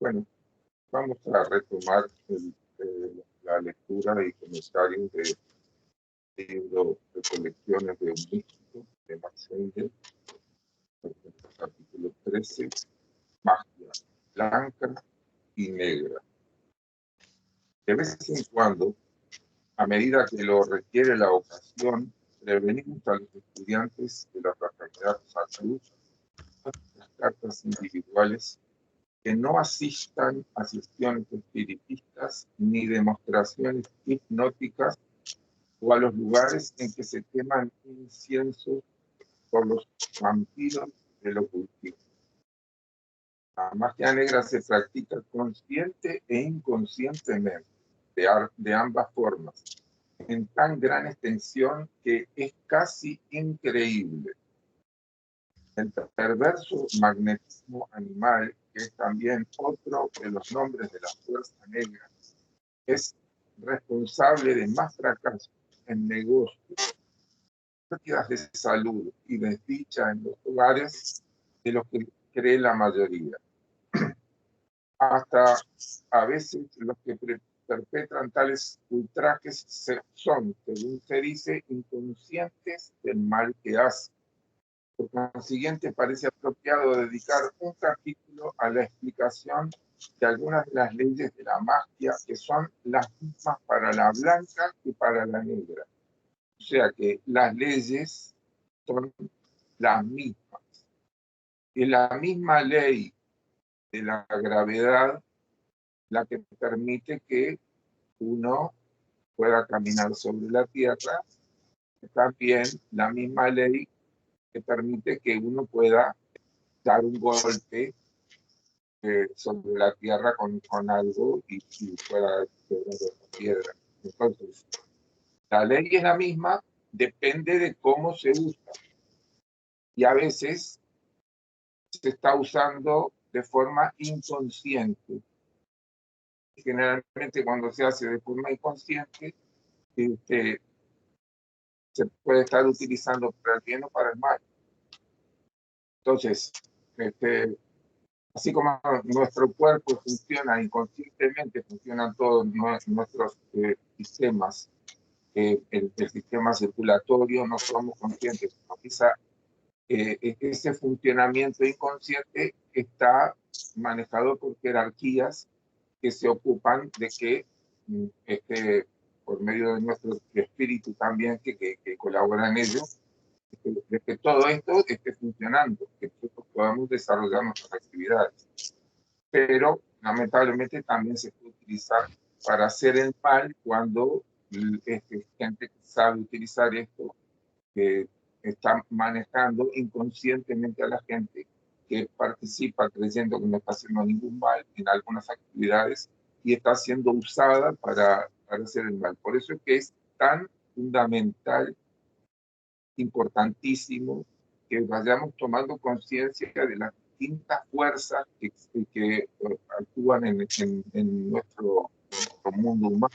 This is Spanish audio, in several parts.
Bueno, vamos a retomar la lectura y comentarios del libro de colecciones de un místico de Max Engel, capítulo 13, magia blanca y negra. De vez en cuando, a medida que lo requiere la ocasión, prevenimos a los estudiantes de la fraternidad Salud las cartas individuales que no asistan a sesiones espiritistas ni demostraciones hipnóticas o a los lugares en que se queman incienso por los vampiros del ocultismo. La magia negra se practica consciente e inconscientemente, de ambas formas, en tan gran extensión que es casi increíble. El perverso magnetismo animal, que es también otro de los nombres de la fuerza negra, es responsable de más fracasos en negocios, pérdidas de salud y desdicha en los hogares de lo que cree la mayoría. Hasta a veces los que perpetran tales ultrajes son, según se dice, inconscientes del mal que hacen. Por consiguiente, parece apropiado dedicar un capítulo a la explicación de algunas de las leyes de la magia, que son las mismas para la blanca y para la negra. O sea que las leyes son las mismas. Es la misma ley de la gravedad la que permite que uno pueda caminar sobre la tierra. También la misma ley que permite que uno pueda dar un golpe sobre la tierra con algo y pueda quebrar la piedra. Entonces, la ley es la misma, depende de cómo se usa. Y a veces se está usando de forma inconsciente. Generalmente cuando se hace de forma inconsciente, se puede estar utilizando para el bien o para el mal. Entonces, así como nuestro cuerpo funciona inconscientemente, funcionan todos nuestros sistemas. El sistema circulatorio no somos conscientes. Quizá ese funcionamiento inconsciente está manejado por jerarquías que se ocupan de que por medio de nuestro espíritu también que colabora en ello, de que todo esto esté funcionando, que nosotros podamos desarrollar nuestras actividades. Pero lamentablemente también se puede utilizar para hacer el mal cuando gente que sabe utilizar esto está manejando inconscientemente a la gente que participa creyendo que no está haciendo ningún mal en algunas actividades y está siendo usada para hacer el mal. Por eso es que es tan fundamental, importantísimo, que vayamos tomando conciencia de las distintas fuerzas que actúan en nuestro mundo humano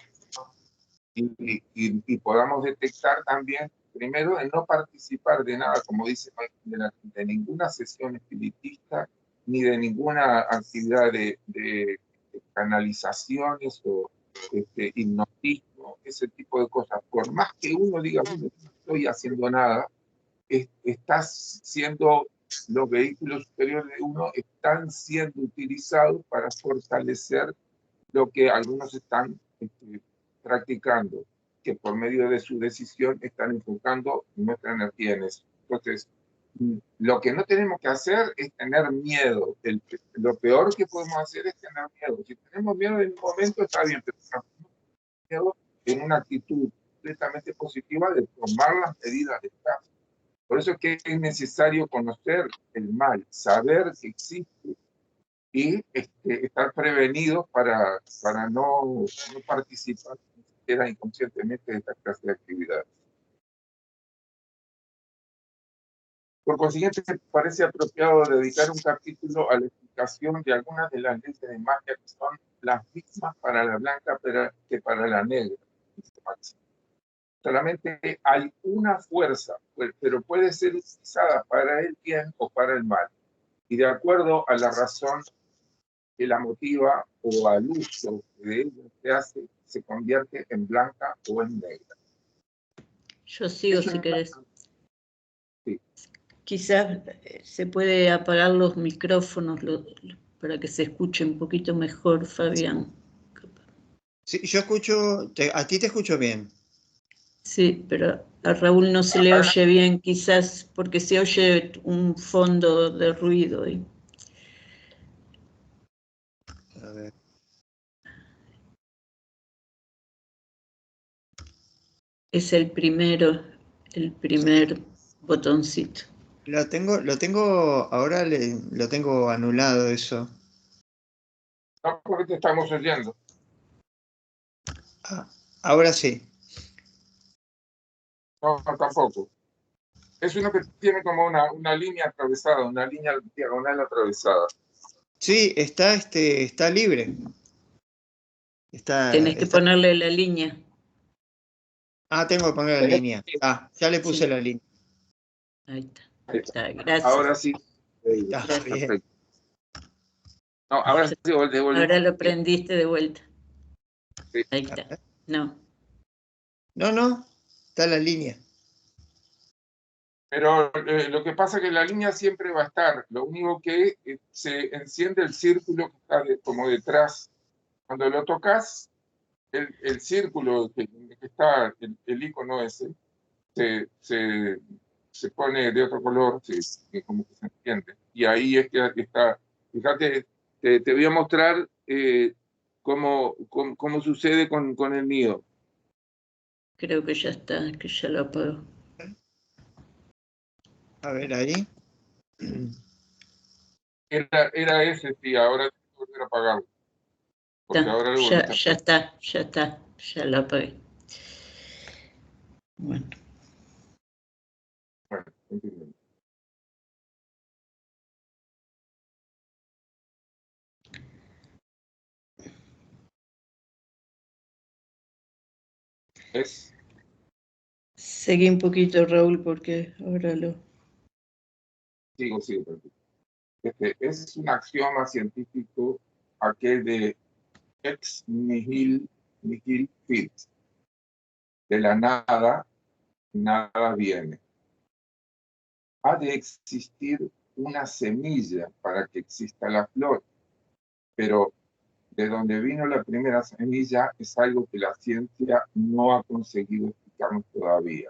y podamos detectar también, primero, el no participar de nada, como dice, de ninguna sesión espiritista, ni de ninguna actividad de canalizaciones o hipnotismo, ese tipo de cosas. Por más que uno diga, bueno, no estoy haciendo nada, estás siendo, los vehículos superiores de uno están siendo utilizados para fortalecer lo que algunos están practicando, que por medio de su decisión están enfocando nuestra energía en eso. Entonces, lo que no tenemos que hacer es tener miedo. Lo peor que podemos hacer es tener miedo. Si tenemos miedo en un momento, está bien, pero tenemos miedo en una actitud completamente positiva de tomar las medidas de caso. Por eso es que es necesario conocer el mal, saber que existe y estar prevenidos para no participar inconscientemente de esta clase de actividades. Por consiguiente, me parece apropiado dedicar un capítulo a la explicación de algunas de las leyes de magia que son las mismas para la blanca que para la negra. Solamente hay una fuerza, pero puede ser utilizada para el bien o para el mal. Y de acuerdo a la razón que la motiva o al uso de ella se hace, se convierte en blanca o en negra. Yo sigo si querés. Sí. Quizás se puede apagar los micrófonos para que se escuche un poquito mejor, Fabián. Sí, yo escucho, a ti te escucho bien. Sí, pero a Raúl no se le oye bien, quizás porque se oye un fondo de ruido. A ver. Es el primer botoncito. Lo tengo, ahora lo tengo anulado eso. No, porque te estamos oyendo. Ah, ahora sí. No, tampoco. Es uno que tiene como una línea atravesada, una línea diagonal atravesada. Sí, está libre. Tenés que ponerle la línea. Ah, tengo que poner la línea. Ah, ya le puse la línea. Ahí está. Gracias. Ahora sí. Está bien. Perfecto. No, ahora sí, de vuelta. Ahora lo prendiste de vuelta. Sí. Ahí está. No. No, está la línea. Pero lo que pasa es que la línea siempre va a estar. Lo único que se enciende el círculo que está como detrás. Cuando lo tocas, el círculo que está, el icono ese, se pone de otro color, como que se entiende. Y ahí es que está. Fíjate, te voy a mostrar cómo sucede con el mío. Creo que ya está, que ya lo apagó. A ver, ahí. Era ese, sí, ahora tengo que volver a apagarlo. Porque ahora lo ya está, ya lo apagué. Bueno. Bueno, entiendo. Es Seguí un poquito, Raúl, porque ahora lo... sigo. Es un axioma científico aquel de ex nihil fit. De la nada, nada viene. Ha de existir una semilla para que exista la flor, pero de donde vino la primera semilla es algo que la ciencia no ha conseguido explicarnos todavía.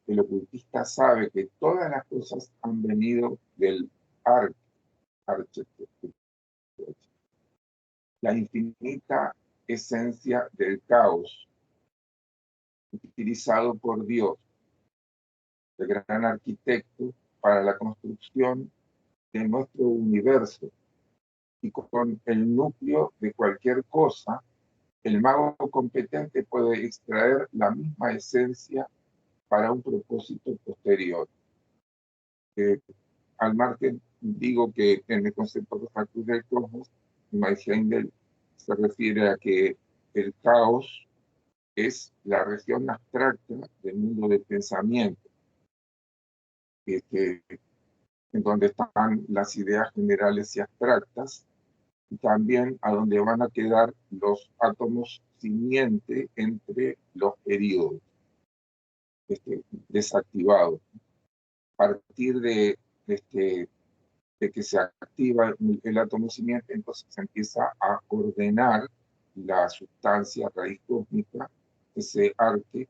El ocultista sabe que todas las cosas han venido del arche, la infinita esencia del caos, utilizado por Dios, el gran arquitecto, para la construcción de nuestro universo. Y con el núcleo de cualquier cosa, el mago competente puede extraer la misma esencia para un propósito posterior. Al margen, digo que en el concepto de factor del cosmos, Heindel se refiere a que el caos es la región abstracta del mundo del pensamiento, en donde están las ideas generales y abstractas, y también a donde van a quedar los átomos simiente entre los periodos desactivados. A partir de que se activa el átomo simiente, entonces se empieza a ordenar la sustancia raíz cósmica, ese arque,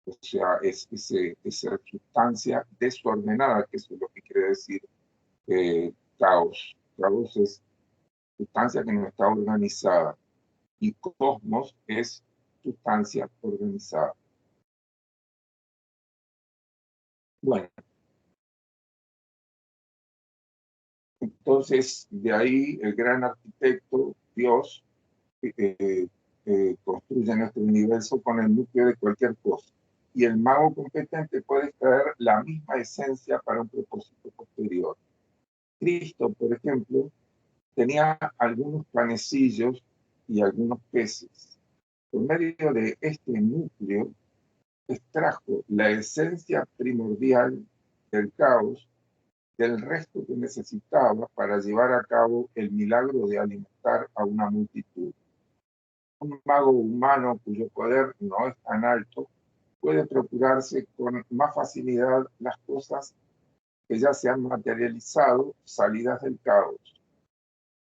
o sea, esa sustancia desordenada, que eso es lo que quiere decir caos. Caos es sustancia que no está organizada, y cosmos es sustancia organizada. Bueno, entonces de ahí el gran arquitecto, Dios, construye nuestro universo con el núcleo de cualquier cosa. Y el mago competente puede extraer la misma esencia para un propósito posterior. Cristo, por ejemplo, tenía algunos panecillos y algunos peces. Por medio de este núcleo, extrajo la esencia primordial del caos del resto que necesitaba para llevar a cabo el milagro de alimentar a una multitud. Un mago humano cuyo poder no es tan alto puede procurarse con más facilidad las cosas que ya se han materializado salidas del caos.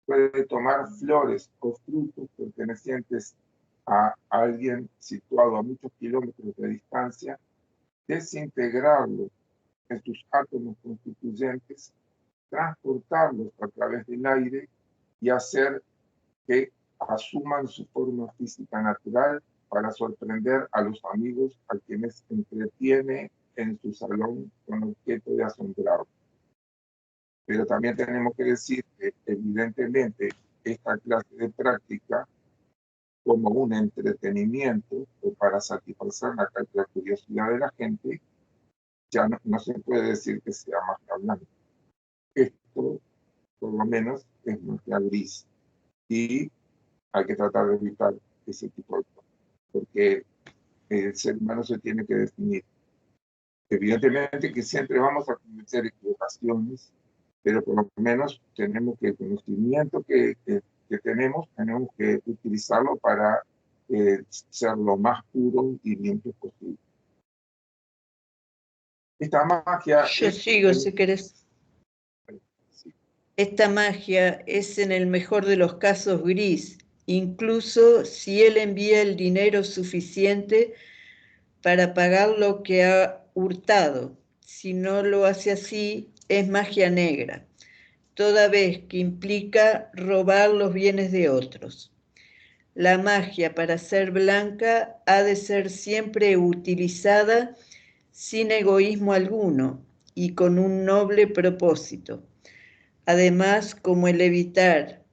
Puede tomar flores o frutos pertenecientes a alguien situado a muchos kilómetros de distancia, desintegrarlos en sus átomos constituyentes, transportarlos a través del aire y hacer que asuman su forma física natural para sorprender a los amigos a quienes entretiene en su salón con objeto de asombrarlos. Pero también tenemos que decir que evidentemente esta clase de práctica como un entretenimiento o para satisfacer la curiosidad de la gente, ya no se puede decir que sea magia blanca. Esto, por lo menos, es magia gris. Y hay que tratar de evitar ese tipo de cosas, porque el ser humano se tiene que definir. Evidentemente que siempre vamos a cometer equivocaciones, pero por lo menos tenemos que el conocimiento que tenemos que utilizarlo para ser lo más puro y limpio posible. Esta magia... Yo sigo, si querés. Sí. Esta magia es en el mejor de los casos gris, incluso si él envía el dinero suficiente para pagar lo que ha hurtado. Si no lo hace así, es magia negra, toda vez que implica robar los bienes de otros. La magia, para ser blanca, ha de ser siempre utilizada sin egoísmo alguno y con un noble propósito. Además, como el evitar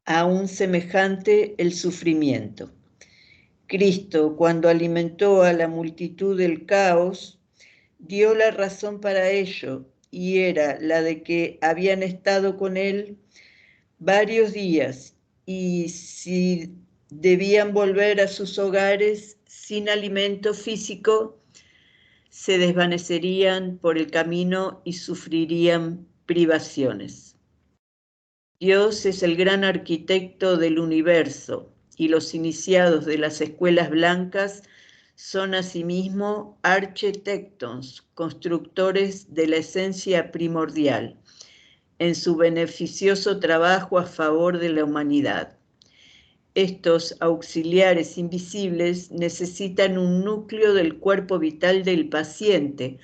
a un semejante el sufrimiento. Cristo, cuando alimentó a la multitud del caos, dio la razón para ello, y era la de que habían estado con él varios días, y si debían volver a sus hogares sin alimento físico, se desvanecerían por el camino y sufrirían privaciones. Dios es el gran arquitecto del universo, y los iniciados de las escuelas blancas son asimismo architectos, constructores de la esencia primordial, en su beneficioso trabajo a favor de la humanidad. Estos auxiliares invisibles necesitan un núcleo del cuerpo vital del paciente,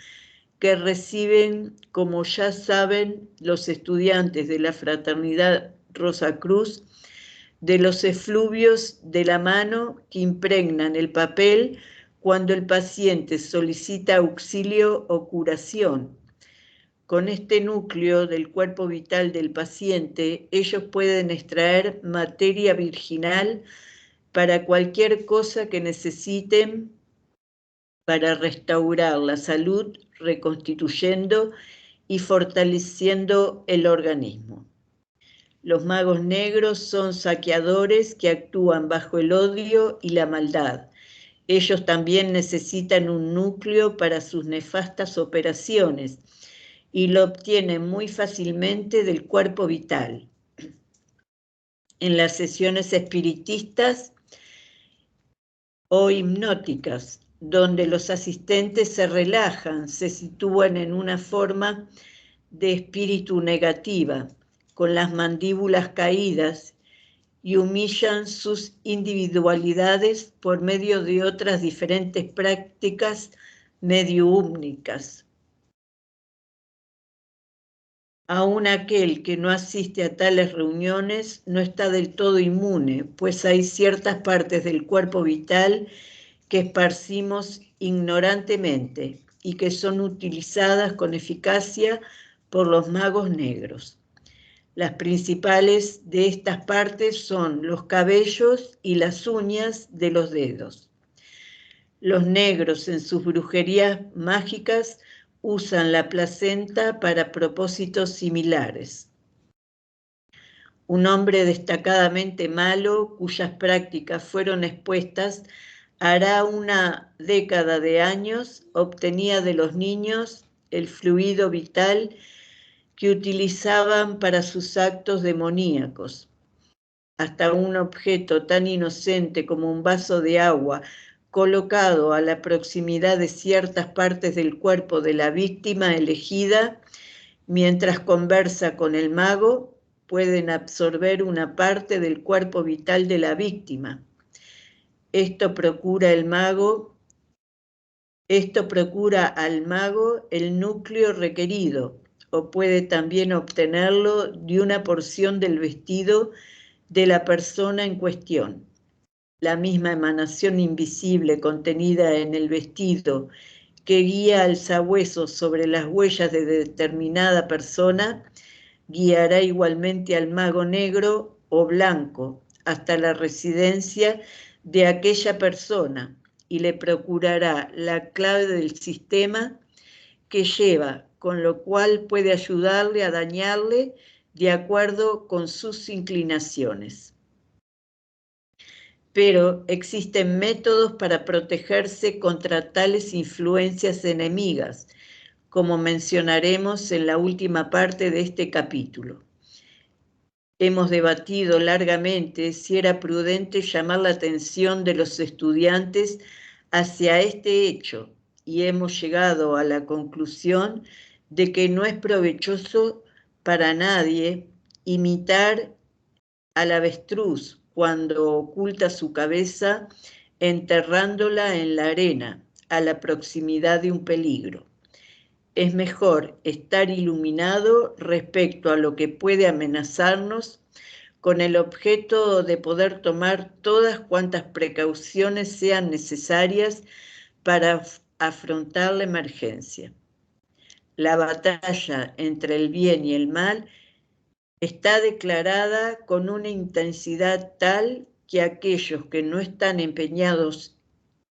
que reciben, como ya saben los estudiantes de la Fraternidad Rosacruz, de los efluvios de la mano que impregnan el papel cuando el paciente solicita auxilio o curación. Con este núcleo del cuerpo vital del paciente, ellos pueden extraer materia virginal para cualquier cosa que necesiten para restaurar la salud, reconstituyendo y fortaleciendo el organismo. Los magos negros son saqueadores que actúan bajo el odio y la maldad. Ellos también necesitan un núcleo para sus nefastas operaciones y lo obtienen muy fácilmente del cuerpo vital. En las sesiones espiritistas o hipnóticas, donde los asistentes se relajan, se sitúan en una forma de espíritu negativa, con las mandíbulas caídas, y humillan sus individualidades por medio de otras diferentes prácticas mediúmnicas. Aún aquel que no asiste a tales reuniones no está del todo inmune, pues hay ciertas partes del cuerpo vital que esparcimos ignorantemente y que son utilizadas con eficacia por los magos negros. Las principales de estas partes son los cabellos y las uñas de los dedos. Los negros en sus brujerías mágicas usan la placenta para propósitos similares. Un hombre destacadamente malo, cuyas prácticas fueron expuestas Hará una década de años obtenía de los niños el fluido vital que utilizaban para sus actos demoníacos. Hasta un objeto tan inocente como un vaso de agua colocado a la proximidad de ciertas partes del cuerpo de la víctima elegida, mientras conversa con el mago, pueden absorber una parte del cuerpo vital de la víctima. Esto procura al mago el núcleo requerido, o puede también obtenerlo de una porción del vestido de la persona en cuestión. La misma emanación invisible contenida en el vestido que guía al sabueso sobre las huellas de determinada persona, guiará igualmente al mago negro o blanco hasta la residencia de aquella persona y le procurará la clave del sistema que lleva, con lo cual puede ayudarle a dañarle de acuerdo con sus inclinaciones. Pero existen métodos para protegerse contra tales influencias enemigas, como mencionaremos en la última parte de este capítulo. Hemos debatido largamente si era prudente llamar la atención de los estudiantes hacia este hecho y hemos llegado a la conclusión de que no es provechoso para nadie imitar al avestruz cuando oculta su cabeza enterrándola en la arena a la proximidad de un peligro. Es mejor estar iluminado respecto a lo que puede amenazarnos con el objeto de poder tomar todas cuantas precauciones sean necesarias para afrontar la emergencia. La batalla entre el bien y el mal está declarada con una intensidad tal que aquellos que no están empeñados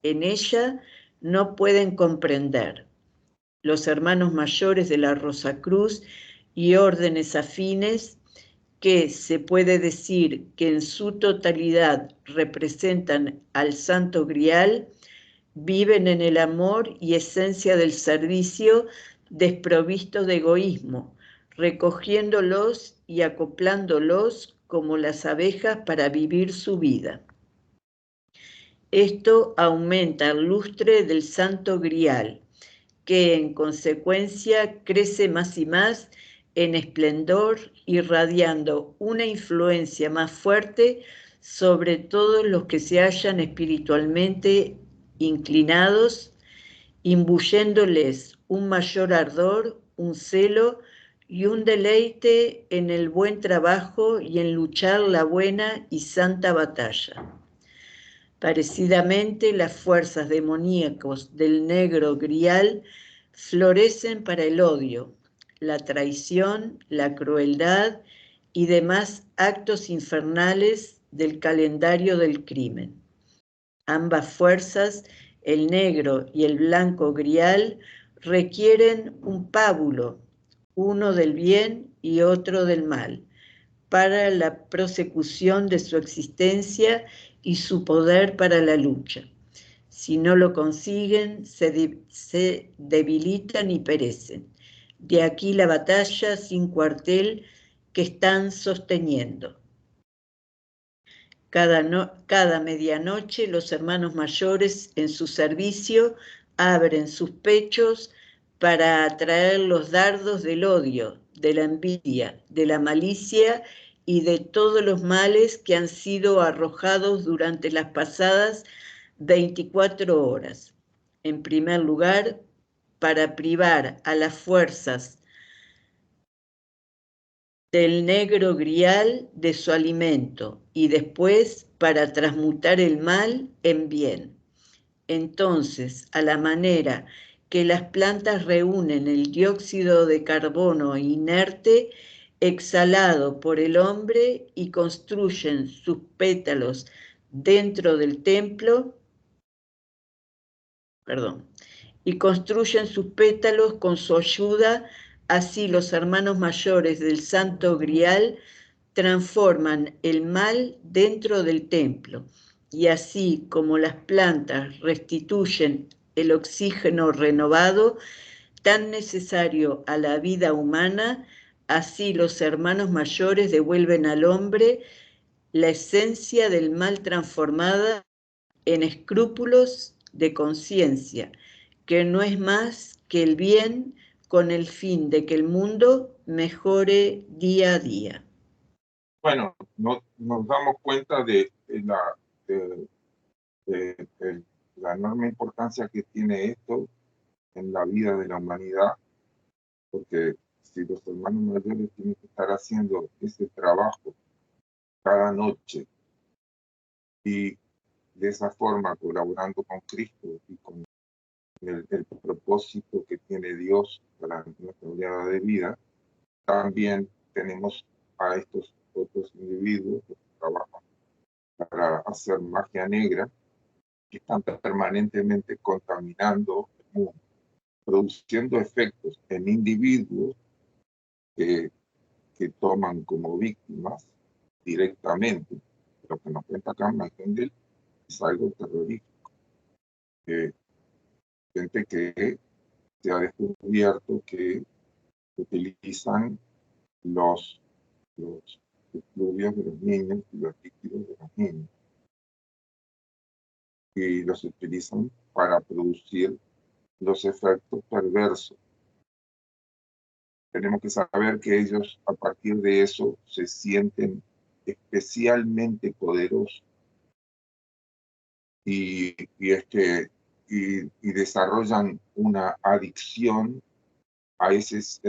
en ella no pueden comprender. Los hermanos mayores de la Rosacruz y órdenes afines, que se puede decir que en su totalidad representan al Santo Grial, viven en el amor y esencia del servicio desprovisto de egoísmo, recogiéndolos y acoplándolos como las abejas para vivir su vida. Esto aumenta el lustre del Santo Grial, que en consecuencia crece más y más en esplendor, irradiando una influencia más fuerte sobre todos los que se hallan espiritualmente inclinados, imbuyéndoles un mayor ardor, un celo y un deleite en el buen trabajo y en luchar la buena y santa batalla. Parecidamente, las fuerzas demoníacas del negro grial florecen para el odio, la traición, la crueldad y demás actos infernales del calendario del crimen. Ambas fuerzas, el negro y el blanco grial, requieren un pábulo, uno del bien y otro del mal, para la prosecución de su existencia y su poder para la lucha. Si no lo consiguen, se debilitan y perecen. De aquí la batalla sin cuartel que están sosteniendo. Cada medianoche los hermanos mayores en su servicio abren sus pechos para atraer los dardos del odio, de la envidia, de la malicia y de todos los males que han sido arrojados durante las pasadas 24 horas. En primer lugar, para privar a las fuerzas del negro grial de su alimento y después para transmutar el mal en bien. Entonces, a la manera que las plantas reúnen el dióxido de carbono inerte exhalado por el hombre y construyen sus pétalos dentro del templo, y construyen sus pétalos con su ayuda, así los hermanos mayores del Santo Grial transforman el mal dentro del templo y así como las plantas restituyen el oxígeno renovado tan necesario a la vida humana, así los hermanos mayores devuelven al hombre la esencia del mal transformada en escrúpulos de conciencia, que no es más que el bien con el fin de que el mundo mejore día a día. Bueno, nos damos cuenta de la enorme importancia que tiene esto en la vida de la humanidad, porque si los hermanos mayores tienen que estar haciendo ese trabajo cada noche y de esa forma colaborando con Cristo y con el propósito que tiene Dios para nuestra oleada de vida, también tenemos a estos otros individuos que trabajan para hacer magia negra, que están permanentemente contaminando el mundo, produciendo efectos en individuos que toman como víctimas directamente. Lo que nos cuenta acá Mendel es algo terrorífico. Gente que se ha descubierto que utilizan los fluidos de los niños y los líquidos de los niños, y los utilizan para producir los efectos perversos. Tenemos que saber que ellos a partir de eso se sienten especialmente poderosos y desarrollan una adicción a esas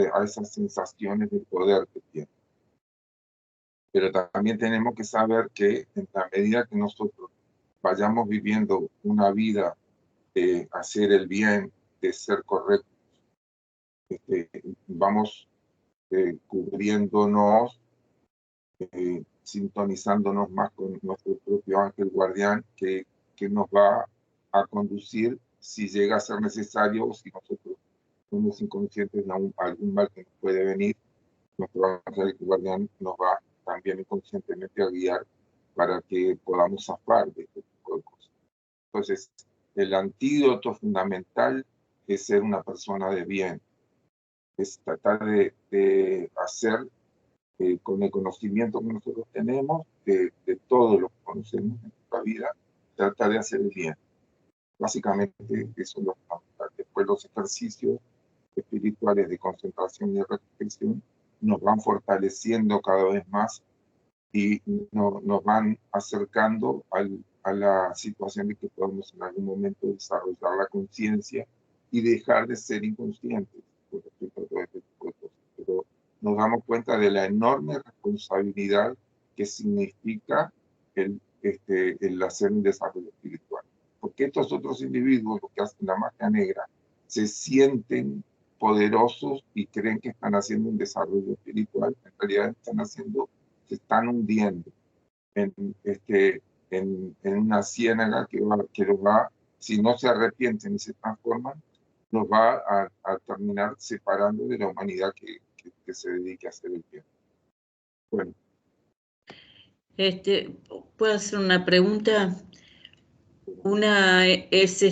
sensaciones de poder que tienen. Pero también tenemos que saber que en la medida que nosotros vayamos viviendo una vida de hacer el bien, de ser correctos, vamos cubriéndonos, sintonizándonos más con nuestro propio ángel guardián que nos va a conducir si llega a ser necesario, o si nosotros somos inconscientes de algún mal que nos puede venir. Nuestro ángel guardián nos va también inconscientemente a guiar para que podamos zafar de este tipo de cosas. Entonces, el antídoto fundamental es ser una persona de bien, es tratar de hacer con el conocimiento que nosotros tenemos, de todo lo que conocemos en nuestra vida, tratar de hacer el bien. Básicamente, eso es lo fundamental. Después, los ejercicios espirituales de concentración y de reflexión nos van fortaleciendo cada vez más y nos van acercando a la situación de que podemos en algún momento desarrollar la conciencia y dejar de ser inconscientes con respecto a todo este tipo de cosas. Pero nos damos cuenta de la enorme responsabilidad que significa el hacer un desarrollo espiritual. Porque estos otros individuos, los que hacen la magia negra, se sienten poderosos y creen que están haciendo un desarrollo espiritual. En realidad se están hundiendo en una ciénaga que los va, si no se arrepienten y se transforman, nos va a terminar separando de la humanidad que se dedique a hacer el bien. Bueno. ¿Puedo hacer una pregunta? Una es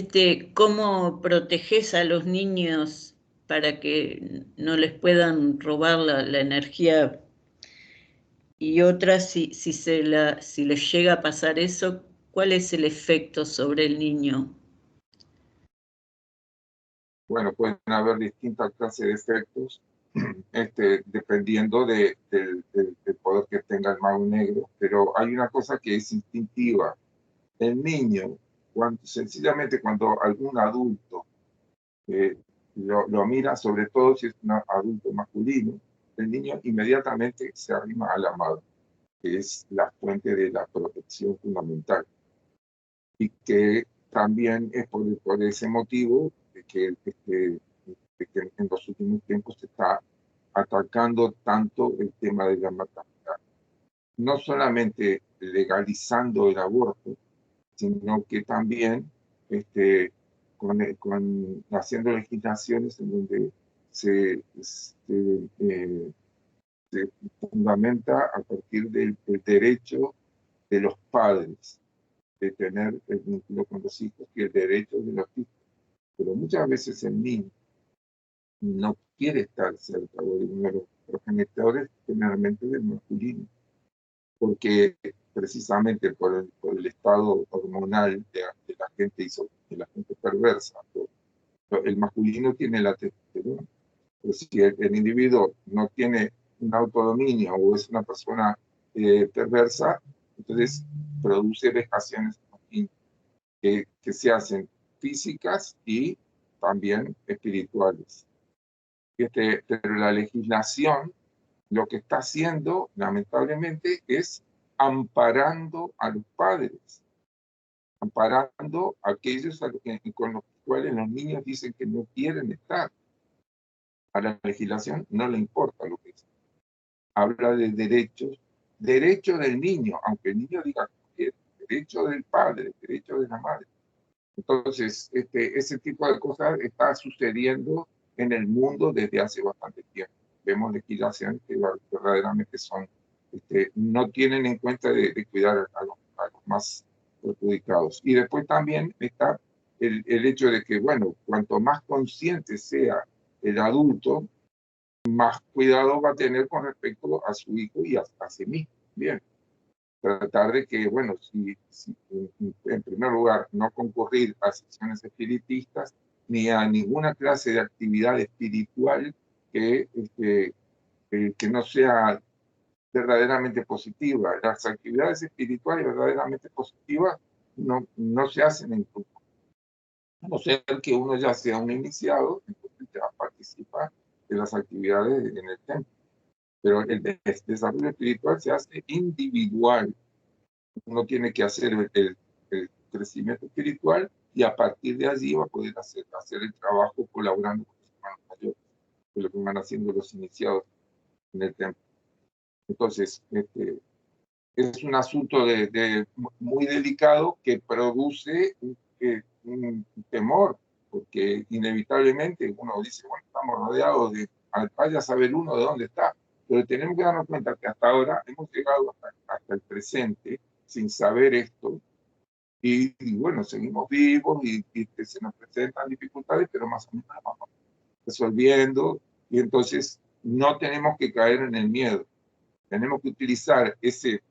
¿cómo proteges a los niños para que no les puedan robar la energía? Y otra, si les llega a pasar eso, ¿cuál es el efecto sobre el niño? Bueno, pueden haber distintas clases de efectos, dependiendo del poder que tenga el mago negro, pero hay una cosa que es instintiva. El niño, sencillamente cuando algún adulto lo mira, sobre todo si es un adulto masculino, el niño inmediatamente se arrima a la madre, que es la fuente de la protección fundamental. Y que también es por ese motivo de que en los últimos tiempos se está atacando tanto el tema de la maternidad. No solamente legalizando el aborto, sino que también haciendo legislaciones en donde se fundamenta a partir del derecho de los padres de tener el vínculo con los hijos y el derecho de los hijos. Pero muchas veces el niño no quiere estar cerca de uno de los progenitores, generalmente del masculino, porque precisamente por el estado hormonal de la gente de la gente perversa, el masculino tiene la testosterona. Pero si el individuo no tiene un autodominio o es una persona perversa, entonces produce vejaciones que se hacen físicas y también espirituales. Pero la legislación lo que está haciendo, lamentablemente, es amparando a los padres, amparando a aquellos con los cuales los niños dicen que no quieren estar. A la legislación no le importa lo que es. Habla de derechos, derecho del niño, aunque el niño diga que derecho del padre, derecho de la madre. Entonces, ese tipo de cosas está sucediendo en el mundo desde hace bastante tiempo. Vemos legislaciones que verdaderamente no tienen en cuenta de cuidar a los más perjudicados. Y después también está el hecho de que, bueno, cuanto más consciente sea el adulto, más cuidado va a tener con respecto a su hijo y a sí mismo. Bien. Tratar de que, bueno, si en primer lugar no concurrir a sesiones espiritistas ni a ninguna clase de actividad espiritual que no sea verdaderamente positiva. Las actividades espirituales verdaderamente positivas no se hacen en grupo. A no ser que uno ya sea un iniciado, entonces ya participa de las actividades en el templo. Pero el desarrollo espiritual se hace individual. Uno tiene que hacer el crecimiento espiritual y a partir de allí va a poder hacer el trabajo colaborando con los hermanos mayores, que es lo que van haciendo los iniciados en el templo. Entonces, es un asunto muy delicado que produce un temor, porque inevitablemente uno dice, bueno, estamos rodeados de, vaya a saber uno de dónde está, pero tenemos que darnos cuenta que hasta ahora hemos llegado hasta el presente sin saber esto, y bueno, seguimos vivos y se nos presentan dificultades, pero más o menos las vamos resolviendo, y entonces no tenemos que caer en el miedo, tenemos que utilizar ese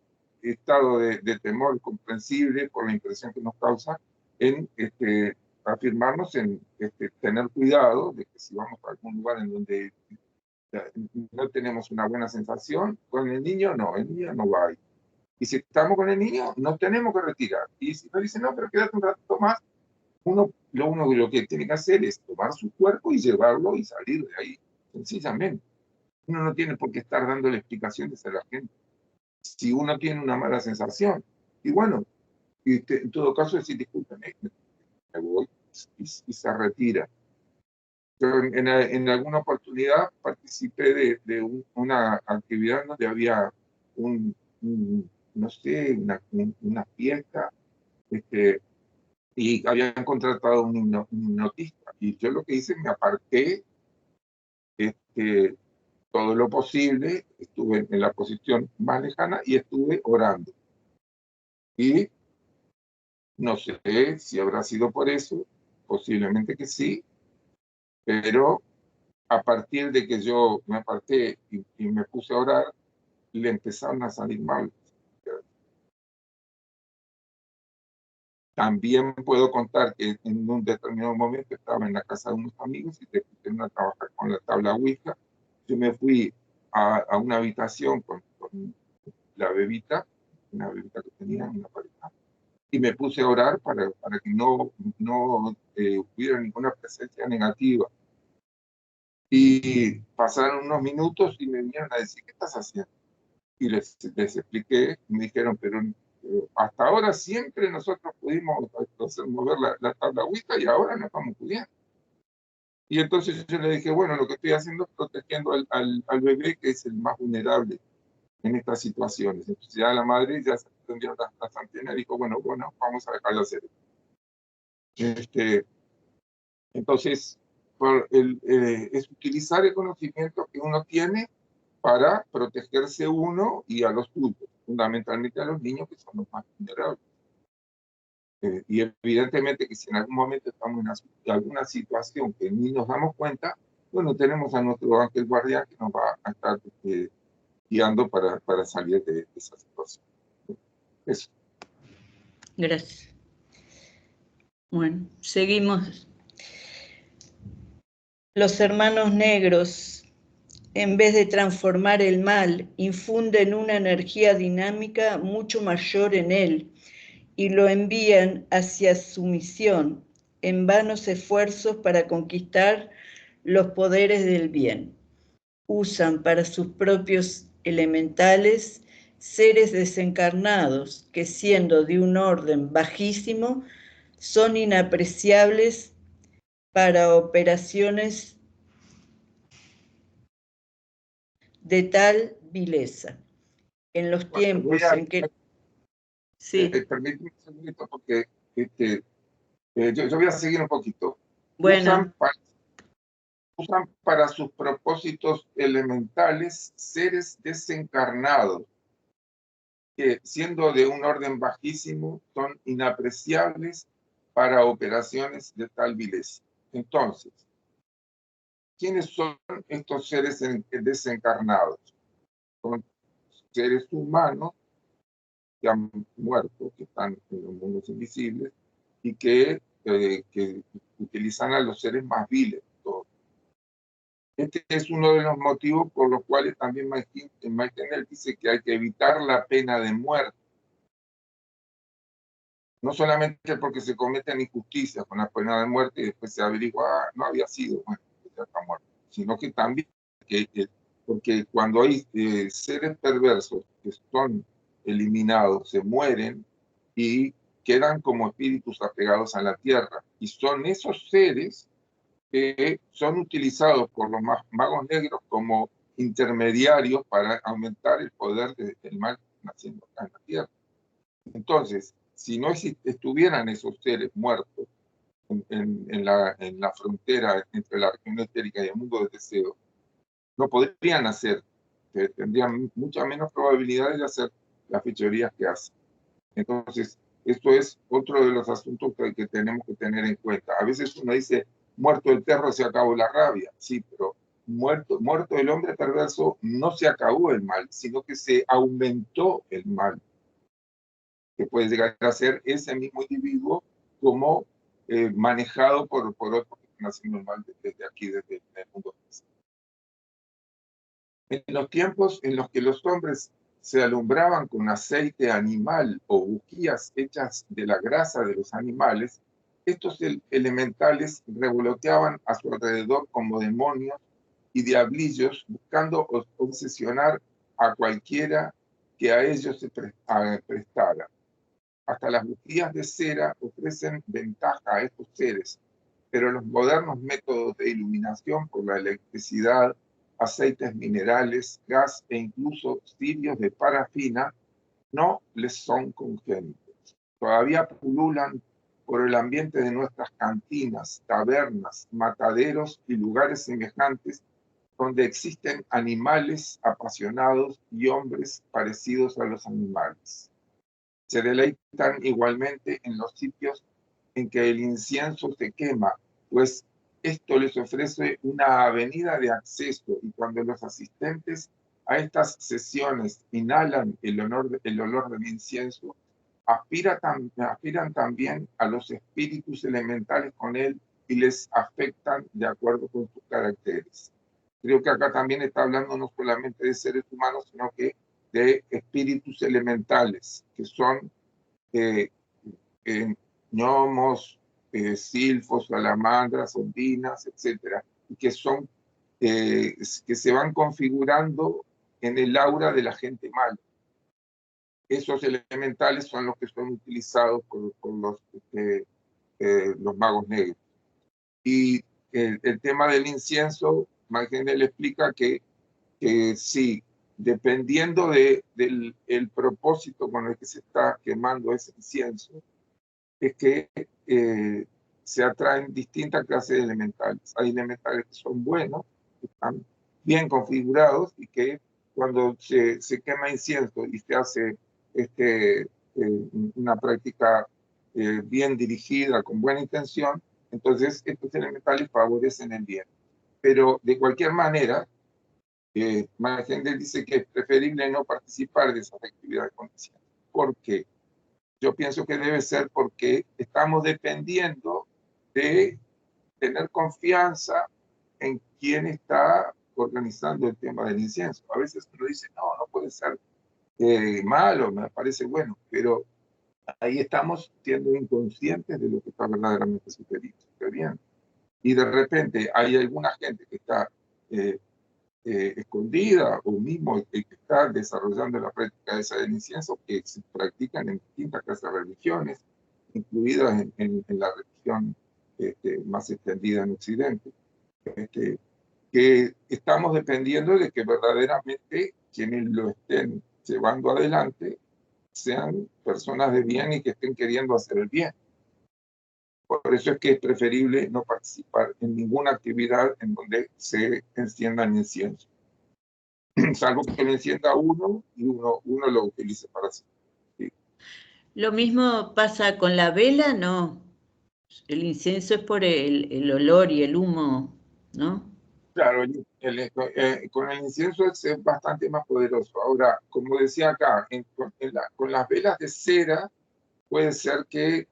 estado de temor comprensible por la impresión que nos causa en afirmarnos en tener cuidado de que si vamos a algún lugar en donde no tenemos una buena sensación, con el niño no va a ir. Y si estamos con el niño, nos tenemos que retirar. Y si nos dicen, no, pero quédate un ratito más, lo que tiene que hacer es tomar su cuerpo y llevarlo y salir de ahí, sencillamente. Uno no tiene por qué estar dándole explicaciones a la gente. Si uno tiene una mala sensación, y bueno, en todo caso decir, discúlpeme, me voy, y se retira. Yo en alguna oportunidad participé de una actividad donde había no sé, una fiesta, y habían contratado un hipnotista. Y yo lo que hice, me aparté todo lo posible, estuve en la posición más lejana y estuve orando. Y no sé si habrá sido por eso, posiblemente que sí, pero a partir de que yo me aparté y me puse a orar, le empezaron a salir mal. También puedo contar que en un determinado momento estaba en la casa de unos amigos y terminé a trabajar con la tabla Ouija. Yo me fui a una habitación con la bebita, una bebita que tenía, una pareja, y me puse a orar para que no hubiera ninguna presencia negativa. Y pasaron unos minutos y me vinieron a decir, ¿qué estás haciendo? Y les expliqué, y me dijeron, pero hasta ahora siempre nosotros pudimos hacer mover la tabla Ouija y ahora no estamos pudiendo. Y entonces yo le dije, bueno, lo que estoy haciendo es protegiendo al bebé, que es el más vulnerable en estas situaciones. Entonces ya la madre ya se prendieron las antenas y dijo, bueno, vamos a dejar de hacer esto. Entonces, es utilizar el conocimiento que uno tiene para protegerse uno y a los suyos, fundamentalmente a los niños, que son los más vulnerables. Y evidentemente que si en algún momento estamos en alguna situación que ni nos damos cuenta, bueno, tenemos a nuestro ángel guardián que nos va a estar guiando para salir de esa situación. Eso. Gracias. Bueno, seguimos. Los hermanos negros, en vez de transformar el mal, infunden una energía dinámica mucho mayor en él y lo envían hacia su misión, en vanos esfuerzos para conquistar los poderes del bien. Usan para sus propios elementales seres desencarnados que, siendo de un orden bajísimo, son inapreciables para operaciones de tal vileza. En los tiempos en que... Sí. Permíteme un segundito porque yo voy a seguir un poquito. Bueno. Usan para sus propósitos elementales seres desencarnados que, siendo de un orden bajísimo, son inapreciables para operaciones de tal vileza. Entonces, ¿quiénes son estos seres desencarnados? Son seres humanos que han muerto, que están en los mundos invisibles y que utilizan a los seres más viles. Este es uno de los motivos por los cuales también Maitner dice que hay que evitar la pena de muerte. No solamente porque se cometen injusticias con la pena de muerte y después se averigua, no había sido, bueno, ya está muerto, sino que también, porque cuando hay seres perversos que son eliminados, se mueren y quedan como espíritus apegados a la tierra. Y son esos seres que son utilizados por los magos negros como intermediarios para aumentar el poder del mal naciendo acá en la tierra. Entonces, si no estuvieran esos seres muertos en la frontera entre la región etérica y el mundo del deseo, no podrían hacer, tendrían muchas menos probabilidades de hacer las fechorías que hacen. Entonces, esto es otro de los asuntos que tenemos que tener en cuenta. A veces uno dice, muerto el perro se acabó la rabia. Sí, pero muerto el hombre perverso no se acabó el mal, sino que se aumentó el mal, que puede llegar a ser ese mismo individuo como manejado por otros que están haciendo el mal desde aquí, desde el mundo. En los tiempos en los que los hombres se alumbraban con aceite animal o bujías hechas de la grasa de los animales, estos elementales revoloteaban a su alrededor como demonios y diablillos, buscando obsesionar a cualquiera que a ellos se prestara. Hasta las bujías de cera ofrecen ventaja a estos seres, pero los modernos métodos de iluminación por la electricidad, aceites minerales, gas e incluso cirios de parafina no les son congénitos. Todavía pululan por el ambiente de nuestras cantinas, tabernas, mataderos y lugares semejantes donde existen animales apasionados y hombres parecidos a los animales. Se deleitan igualmente en los sitios en que el incienso se quema, pues esto les ofrece una avenida de acceso, y cuando los asistentes a estas sesiones inhalan el olor del incienso, aspiran también a los espíritus elementales con él y les afectan de acuerdo con sus caracteres. Creo que acá también está hablando no solamente de seres humanos, sino que de espíritus elementales, que son gnomos, silfos, salamandras, ondinas, etcétera, y que son que se van configurando en el aura de la gente mala. Esos elementales son los que son utilizados por los magos negros. Y el tema del incienso, Magenel explica que sí, dependiendo del propósito con el que se está quemando ese incienso, es que se atraen distintas clases de elementales. Hay elementales que son buenos, que están bien configurados y que cuando se quema incienso y se hace una práctica bien dirigida, con buena intención, entonces estos elementales favorecen el bien. Pero de cualquier manera, Mahendra dice que es preferible no participar de esas actividades conscientes. ¿Por qué? Yo pienso que debe ser porque estamos dependiendo de tener confianza en quien está organizando el tema del incienso. A veces uno dice, no puede ser malo, me parece bueno, pero ahí estamos siendo inconscientes de lo que está verdaderamente sucediendo. Y de repente hay alguna gente que está escondida, o mismo el que está desarrollando la práctica esa del incienso, que se practican en distintas clases de religiones, incluidas en la religión más extendida en Occidente, que estamos dependiendo de que verdaderamente quienes lo estén llevando adelante sean personas de bien y que estén queriendo hacer el bien. Por eso es que es preferible no participar en ninguna actividad en donde se enciendan incienso. Salvo que lo encienda uno y uno lo utilice para sí. ¿Sí? Lo mismo pasa con la vela, ¿no? El incienso es por el olor y el humo, ¿no? Claro, con el incienso es bastante más poderoso. Ahora, como decía acá, con las velas de cera puede ser que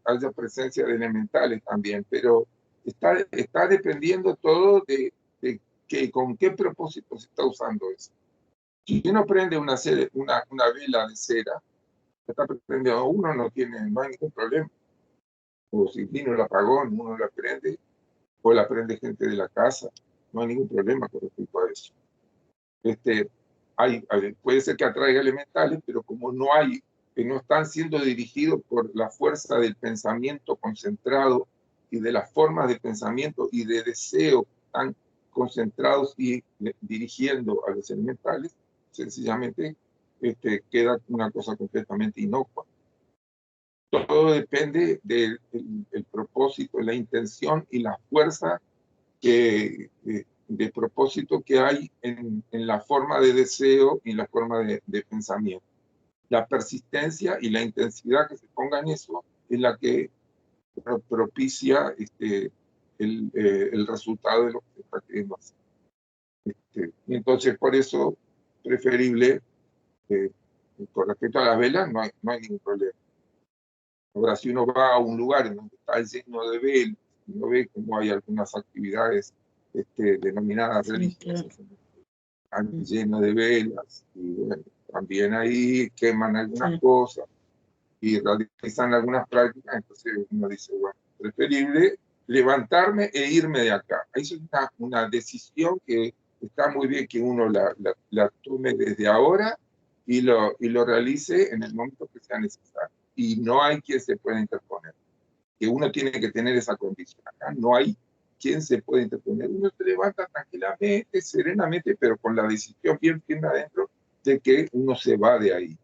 haya presencia de elementales también, pero está dependiendo todo de con qué propósito se está usando eso. Si uno prende una vela de cera, está prendiendo uno, no hay ningún problema. O si vino el apagón, uno la prende, o la prende gente de la casa, no hay ningún problema con respecto a eso. Puede ser que atraiga elementales, pero como que no están siendo dirigidos por la fuerza del pensamiento concentrado y de las formas de pensamiento y de deseo tan concentrados y dirigiendo a los elementales, sencillamente queda una cosa completamente inocua. Todo depende del propósito, la intención y la fuerza de propósito que hay en la forma de deseo y la forma de pensamiento. La persistencia y la intensidad que se ponga en eso es la que propicia el resultado de lo que se está queriendo hacer. Y entonces, por eso, preferible, con respecto a las velas, no hay ningún problema. Ahora, si uno va a un lugar en donde está lleno de velas, uno ve cómo hay algunas actividades denominadas religiosas, están llenas de velas, y bueno, también ahí queman algunas cosas y realizan algunas prácticas, entonces uno dice, bueno, preferible levantarme e irme de acá. Eso es una decisión que está muy bien que uno la tome desde ahora y lo realice en el momento que sea necesario. Y no hay quien se pueda interponer. Que uno tiene que tener esa condición. Acá no hay quien se pueda interponer. Uno se levanta tranquilamente, serenamente, pero con la decisión bien firme adentro de que uno se va de ahí.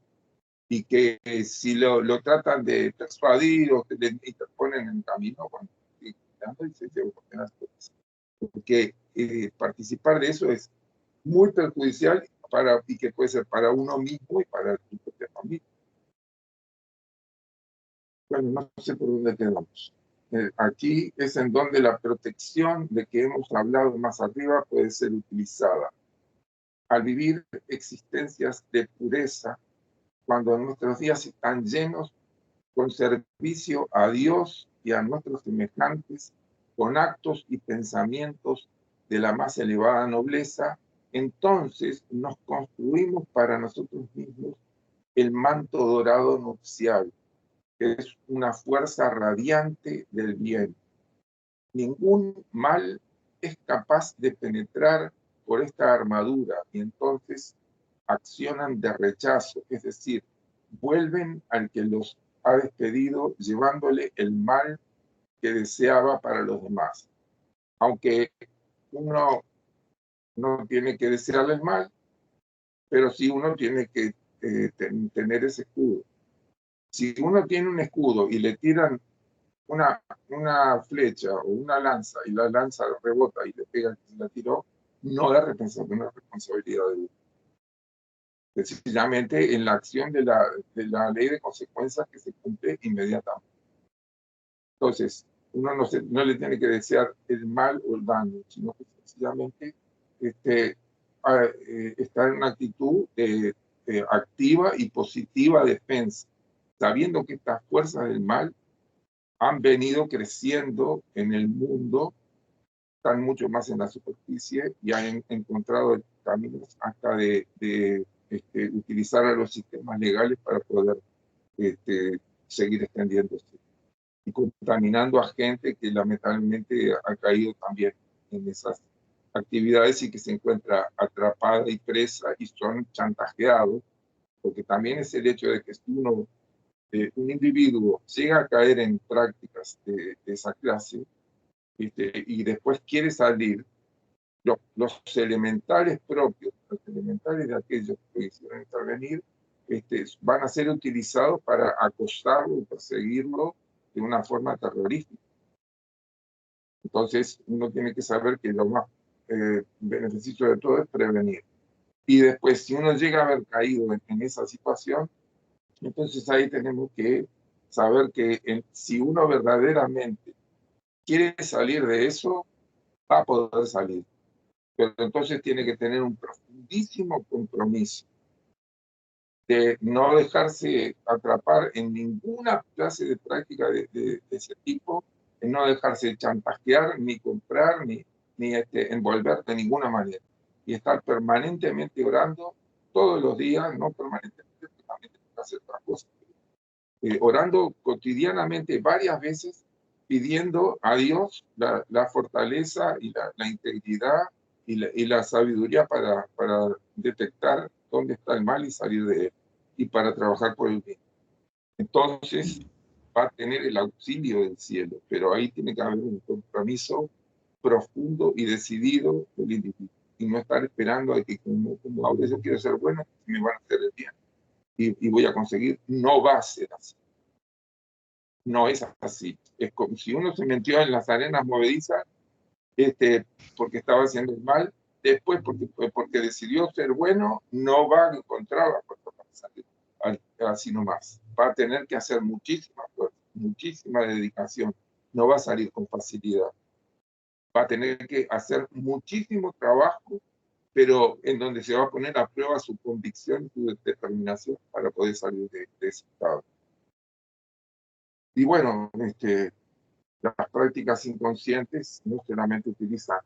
Y que si lo tratan de persuadir o le interponen en el camino, bueno, y se lleva porque participar de eso es muy perjudicial y que puede ser para uno mismo y para su propia familia. Bueno, no sé por dónde quedamos. Aquí es en donde la protección de que hemos hablado más arriba puede ser utilizada. Al vivir existencias de pureza, cuando nuestros días están llenos con servicio a Dios y a nuestros semejantes, con actos y pensamientos de la más elevada nobleza, entonces nos construimos para nosotros mismos el manto dorado nupcial, que es una fuerza radiante del bien. Ningún mal es capaz de penetrar por esta armadura y entonces accionan de rechazo, es decir, vuelven al que los ha despedido llevándole el mal que deseaba para los demás. Aunque uno no tiene que desearle el mal, pero sí uno tiene que tener ese escudo. Si uno tiene un escudo y le tiran una flecha o una lanza y la lanza rebota y le pega al que se la tiró, no es una responsabilidad de uno. sencillamente en la acción de la ley de consecuencias que se cumple inmediatamente. Entonces, uno no le tiene que desear el mal o el daño, sino que sencillamente estar en una actitud activa y positiva defensa, sabiendo que estas fuerzas del mal han venido creciendo en el mundo, están mucho más en la superficie y han encontrado caminos hasta de utilizar a los sistemas legales para poder seguir extendiéndose y contaminando a gente que lamentablemente ha caído también en esas actividades y que se encuentra atrapada y presa y son chantajeados, porque también es el hecho de que si un individuo llega a caer en prácticas de esa clase y después quiere salir, los elementales propios, los elementales de aquellos que quisieron intervenir, van a ser utilizados para acosarlo y perseguirlo de una forma terrorífica. Entonces, uno tiene que saber que lo más beneficioso de todo es prevenir. Y después, si uno llega a haber caído en esa situación, entonces ahí tenemos que saber que si uno verdaderamente quiere salir de eso, va a poder salir. Pero entonces tiene que tener un profundísimo compromiso de no dejarse atrapar en ninguna clase de práctica de ese tipo, de no dejarse chantajear, ni comprar, ni envolver de ninguna manera. Y estar permanentemente orando todos los días, no permanentemente, también tenemos que hacer otras cosas. Orando cotidianamente varias veces, pidiendo a Dios la fortaleza y la integridad y la sabiduría para detectar dónde está el mal y salir de él, y para trabajar por el bien. Entonces va a tener el auxilio del cielo, pero ahí tiene que haber un compromiso profundo y decidido del individuo, y no estar esperando a que como ahora yo quiero ser bueno, me van a hacer el bien y voy a conseguir. No va a ser así. No es así. Es como si uno se metió en las arenas movedizas porque estaba haciendo el mal, después porque decidió ser bueno, no va a encontrar la puerta para salir así nomás. Va a tener que hacer muchísima fuerza, muchísima dedicación. No va a salir con facilidad. Va a tener que hacer muchísimo trabajo, pero en donde se va a poner a prueba su convicción y su determinación para poder salir de ese estado. Y bueno, las prácticas inconscientes no solamente utilizan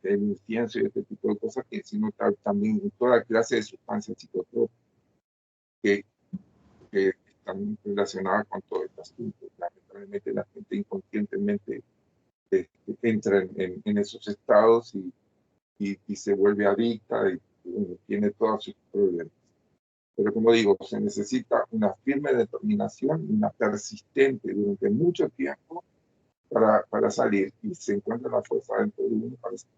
el incienso y este tipo de cosas, sino también toda clase de sustancias psicotrópicas que están relacionadas con todo este asunto. Lamentablemente la gente inconscientemente entra en esos estados y se vuelve adicta y tiene todos sus problemas. Pero como digo, se necesita una firme determinación, una persistente durante mucho tiempo para salir, y se encuentra la fuerza dentro de uno para salir.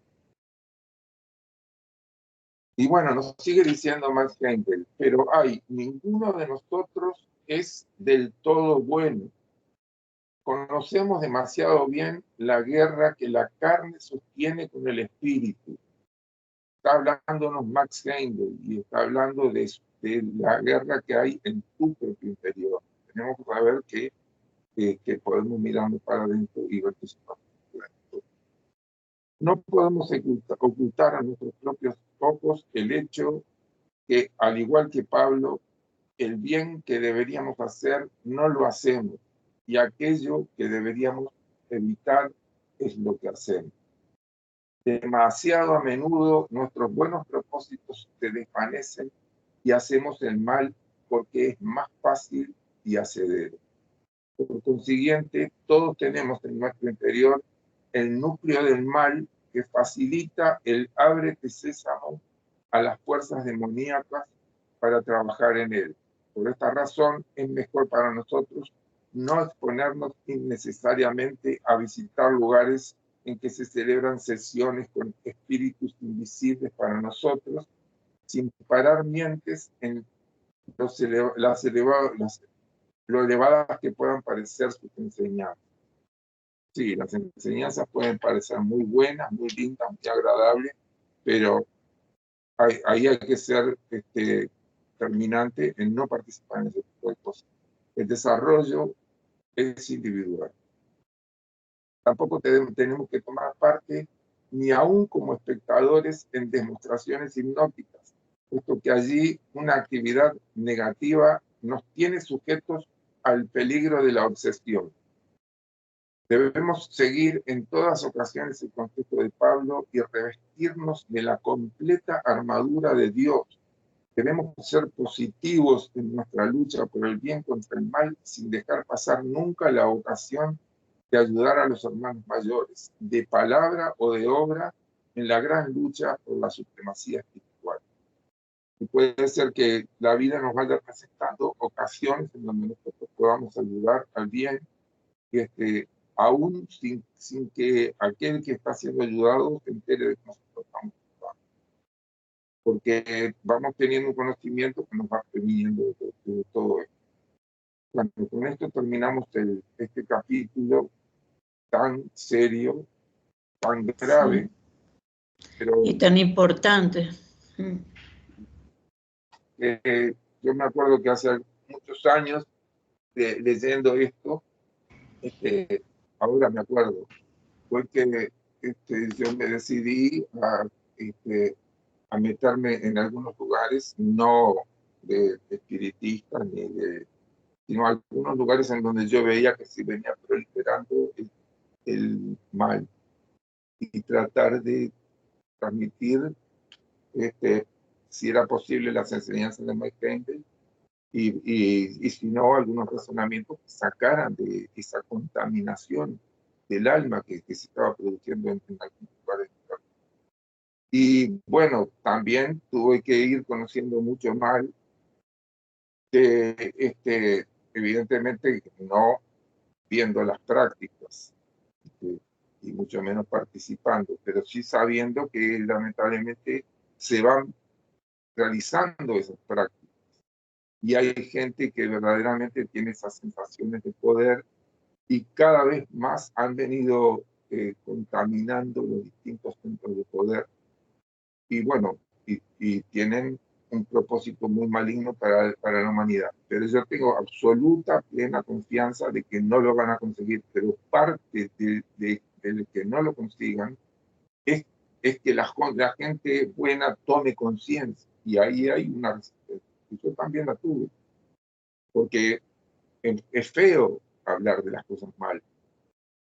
Y bueno, nos sigue diciendo Max Heindel, pero ninguno de nosotros es del todo bueno. Conocemos demasiado bien la guerra que la carne sostiene con el espíritu. Está hablándonos Max Heindel y está hablando de la guerra que hay en tu propio interior. Tenemos que saber que podemos mirarnos para adentro y ver que se pasa. No podemos ocultar a nuestros propios ojos el hecho que, al igual que Pablo, el bien que deberíamos hacer no lo hacemos, y aquello que deberíamos evitar es lo que hacemos. Demasiado a menudo nuestros buenos propósitos se desvanecen y hacemos el mal porque es más fácil y hacedero. Por consiguiente, todos tenemos en nuestro interior el núcleo del mal que facilita el ábrete sésamo a las fuerzas demoníacas para trabajar en él. Por esta razón, es mejor para nosotros no exponernos innecesariamente a visitar lugares en que se celebran sesiones con espíritus invisibles para nosotros, sin parar mientes en lo elevadas que puedan parecer sus enseñanzas. Sí, las enseñanzas pueden parecer muy buenas, muy lindas, muy agradables, pero ahí hay que ser determinante en no participar en ese tipo de cosas. El desarrollo es individual. Tampoco tenemos que tomar parte ni aún como espectadores en demostraciones hipnóticas, puesto que allí una actividad negativa nos tiene sujetos al peligro de la obsesión. Debemos seguir en todas ocasiones el consejo de Pablo y revestirnos de la completa armadura de Dios. Debemos ser positivos en nuestra lucha por el bien contra el mal, sin dejar pasar nunca la ocasión de ayudar a los hermanos mayores, de palabra o de obra, en la gran lucha por la supremacía espiritual. Y puede ser que la vida nos vaya presentando ocasiones en donde nosotros podamos ayudar al bien, y aún sin que aquel que está siendo ayudado se entere de que nosotros estamos ayudando. Porque vamos teniendo un conocimiento que nos va previniendo de todo esto. Bueno, con esto terminamos este capítulo tan serio, tan grave, sí, pero y tan importante. yo me acuerdo que hace muchos años leyendo esto, ahora me acuerdo, fue que yo me decidí a meterme en algunos lugares, no de espiritistas, sino algunos lugares en donde yo veía que se venía proliferando el mal, y tratar de transmitir, si era posible, las enseñanzas de Mike Handel, y si no, algunos razonamientos que sacaran de esa contaminación del alma que se estaba produciendo en algunos lugares. Y bueno, también tuve que ir conociendo mucho mal, evidentemente no viendo las prácticas, y mucho menos participando, pero sí sabiendo que lamentablemente se van realizando esas prácticas. Y hay gente que verdaderamente tiene esas sensaciones de poder, y cada vez más han venido contaminando los distintos centros de poder. Y bueno, y tienen un propósito muy maligno para la humanidad. Pero yo tengo absoluta, plena confianza de que no lo van a conseguir. Pero parte de que no lo consigan es que la gente buena tome conciencia. Y ahí hay una resistencia. Y yo también la tuve. Porque es feo hablar de las cosas malas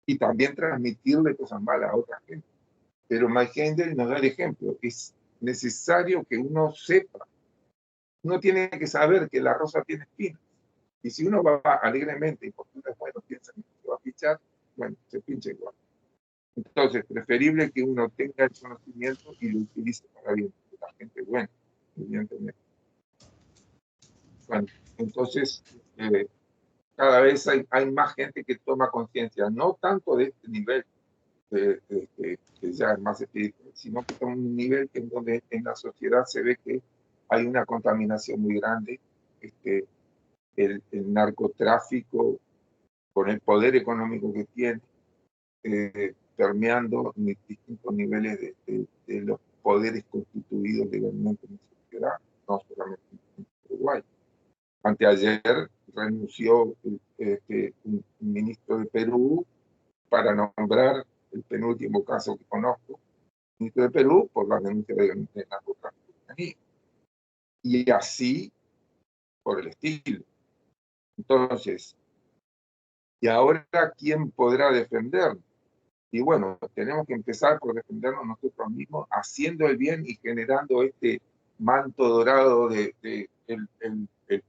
y también transmitirle cosas malas a otra gente. Pero Mike Handel nos da el ejemplo. Es necesario que uno sepa. Uno tiene que saber que la rosa tiene espinas. Y si uno va alegremente y porque uno es bueno, piensa que se va a pinchar, bueno, se pincha igual. Entonces, preferible que uno tenga el conocimiento y lo utilice para bien. La gente buena, evidentemente. Bueno, entonces, cada vez hay más gente que toma conciencia, no tanto de este nivel, que ya es más espiritual, sino que toma un nivel en donde en la sociedad se ve que hay una contaminación muy grande, el narcotráfico, con el poder económico que tiene, permeando distintos niveles de los poderes constituidos legalmente en la sociedad, no solamente en Uruguay. Anteayer renunció un ministro de Perú para nombrar el penúltimo caso que conozco, ministro de Perú, por la denuncia de narcotráfico. Y así por el estilo. Entonces, ¿y ahora quién podrá defendernos? Y bueno, tenemos que empezar por defendernos nosotros mismos, haciendo el bien y generando este manto dorado el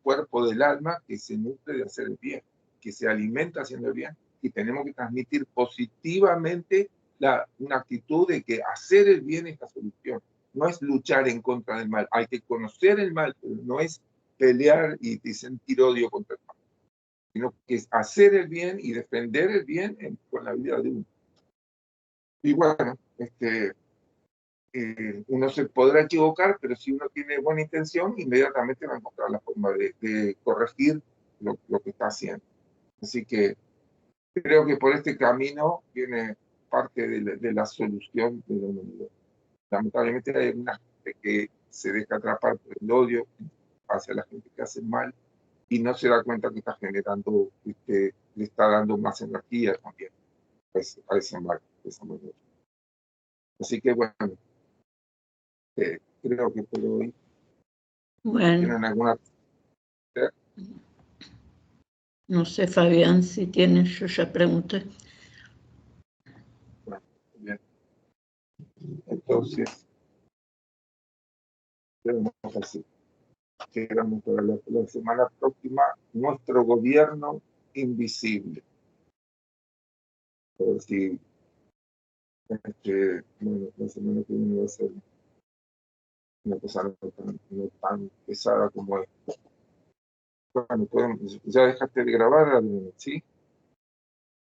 cuerpo del alma que se nutre de hacer el bien, que se alimenta haciendo el bien, y tenemos que transmitir positivamente una actitud de que hacer el bien es la solución. No es luchar en contra del mal, hay que conocer el mal, pero no es pelear y sentir odio contra el mal, sino que es hacer el bien y defender el bien con la vida de uno. Y bueno, uno se podrá equivocar, pero si uno tiene buena intención, inmediatamente va a encontrar la forma de corregir lo que está haciendo. Así que creo que por este camino viene parte de la solución de la humanidad. Lamentablemente hay una gente que se deja atrapar por el odio, hacia la gente que hace mal y no se da cuenta que está generando, le está dando más energía también a ese mal, de esa manera. Así que bueno, creo que por hoy. Bueno, ¿Tienen alguna? no sé, Fabián, si tienes, yo ya pregunté. Bueno, bien. Entonces, quedamos así. Quedamos para la semana próxima, nuestro gobierno invisible. A ver si, bueno, la semana que viene va a ser una cosa no tan pesada como esta. Bueno, ya dejaste de grabar, ¿sí?